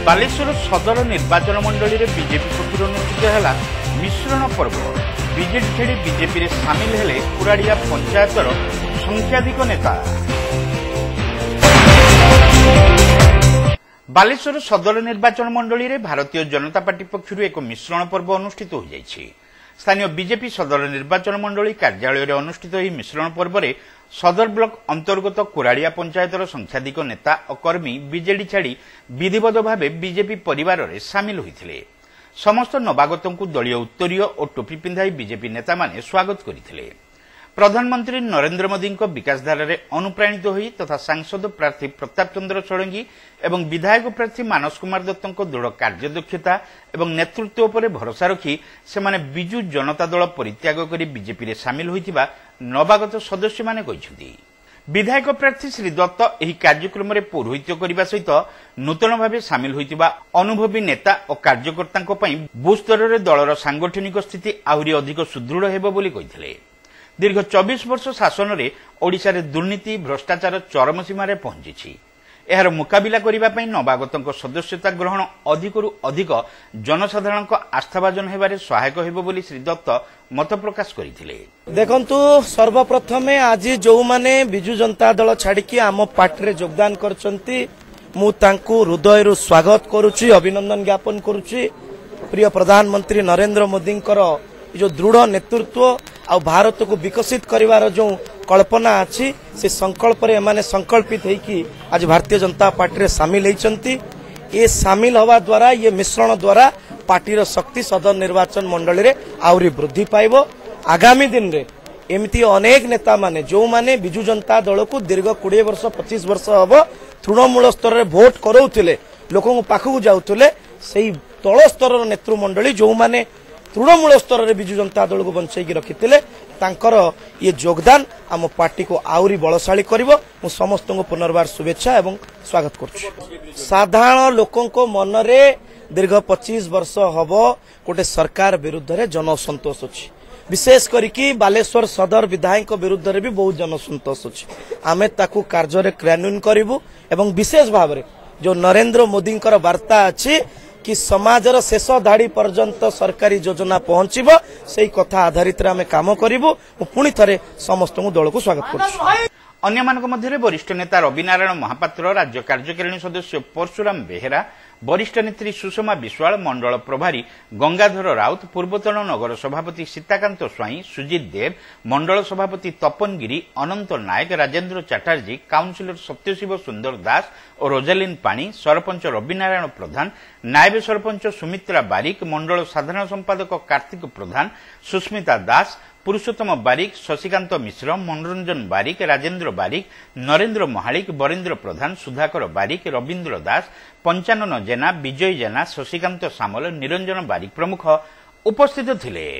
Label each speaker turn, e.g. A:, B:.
A: बालेश्वर सदर निर्वाचन मंडली में बीजेपी पक्ष अनुष्ठित है मिश्रण पर्व। बीजेडी छाड़ी बीजेपी में सामिल हेले कुराड़िया पंचायतर संख्याधिक नेता। बालेश्वर सदर निर्वाचन मंडली में भारतीय जनता पार्टी पक्षर एक मिश्रण पर्व अनुष्ठित हो जाइछि। स्थानीय बीजेपी सदर निर्वाचन मंडली कार्यालय में अनुष्ठित यह मिश्रण पर्व में सदर ब्लॉक अंतर्गत कुराड़िया पंचायतर संख्याधिक नेता और कर्मी बीजेडी छाड़ी विधिवत भाव बीजेपी परिवार में सामिल होते। समस्त नवागतों दलीय उत्तरीय और टोपी पिंधाई बीजेपी नेता माने स्वागत करते। प्रधानमंत्री नरेंद्र मोदी विकासधारा रे अनुप्राणित होई तथा सांसद प्रार्थी प्रताप चंद्र षडंगी एवं विधायक प्रार्थी मानस कुमार दत्तों दृढ़ कार्यदक्षता एवं नेतृत्व पर भरोसा रखी सेमाने बिजू जनता दल परित्याग कर बीजेपी रे सामिल होइतिबा नवागत सदस्य माने कहिसेंती। विधायक प्रार्थी श्री दत्त एही कार्यक्रम में पौरोहित्य करने सहित नूतन भाव सामिल होइतिबा अनुभवी नेता और कार्यकर्ता बूथ स्तर में दलर सांगठनिक स्थिति आहरी अधिक सुदृढ़ हेबो बोली कहिथिले। दीर्घ 24 वर्ष शासन में ओडिशा रे दुर्नीति भ्रष्टाचार चरम सीमार पहुंची। एहार मुकाबिला करने नवागतों सदस्यता ग्रहण अधिकरू अधिक जनसाधारण आस्थाभाजन हेबारे सहायक हेबो बोली श्री दत्त मत प्रकाश करथिले।
B: देखंतु सर्वप्रथम आज जो माने बिजू जनता दल छाड़ी आम पार्टी रे योगदान करचंती मु तांकु हृदय स्वागत करुची, अभिनंदन ज्ञापन करुची। प्रिय प्रधानमंत्री नरेंद्र मोदी जो दृढ़ नेतृत्व आ भारत को विकसित करिवार जो कल्पना अच्छी से संकल्प रे माने संकल्पित होइकी आज भारतीय जनता पार्टी रे शामिल होइचंती। ये शामिल हवा द्वारा ये मिश्रण द्वारा पार्टी रो शक्ति सदर निर्वाचन मंडली रे आउरी वृद्धि पाइबो। आगामी दिन रे एमती अनेक नेता माने जो माने बिजू जनता दल को दीर्घ 20 वर्ष 25 वर्ष हबो तृणमूल स्तर रे वोट कराउथिले, लोकन पाखु जाउथिले, सेही तळ स्तर नेतृमंडली जो माने तृणमूल स्तर में बिजू जनता दल को बंचाई रखिते ये योगदान आम पार्टी को आहरी बलशाली करिवो। मु समस्त को पुनर्बार शुभेच्छा एवं स्वागत करुछु। साधारण लोकों मन रे दीर्घ 25 वर्ष हबो गोटे सरकार विरुद्ध रे जनसंतोष अछि। विशेष करिकी बालेश्वर सदर विधायक विरुद्ध रे भी बहुत जनसंतोष अछि। आमे ताकू कार्य रे क्रियान्वयन करिवु एवं विशेष भाव रे जो नरेंद्र मोदी वार्ता अछि कि समाजर शेष धाड़ी पर्यंत सरकारी योजना पहुंचब से कथा आधारित आम काम करूँ। पुणी थे समस्त दल को स्वागत कर।
A: अन्य मध्य वरिष्ठ नेता रवि नारायण महापात्र, राज्य कार्यकारिणी सदस्य परशुराम बेहेरा, वरिष्ठ नेत्री सुषमा विश्वाल, मंडल प्रभारी गंगाधर राउत, पूर्वतन नगर सभापति सीताकांत स्वाई, सुजित देव, मंडल सभापति तपन गिरी, अनंत नायक, राजेन्द्र चैटार्जी, काउंसिलर सत्यशिव सुंदर दास और रोजालीन पाणी, सरपंच रवि नारायण प्रधान, नायब सरपंच सुमित्रा बारिक, मंडल साधारण संपादक कार्तिक प्रधान, सुस्मिता दास, पुरुषोत्तम बारिक, शशिकांत मिश्र, मनोरंजन बारिक, राजेन्द्र बारिक, नरेंद्र महालिक, बरेन्द्र प्रधान, सुधाकर बारिक, रवीन्द्र दास, पंचानन जेना, विजय जेना, शशिकांत सामल, निरंजन बारिक प्रमुख उपस्थित थिले।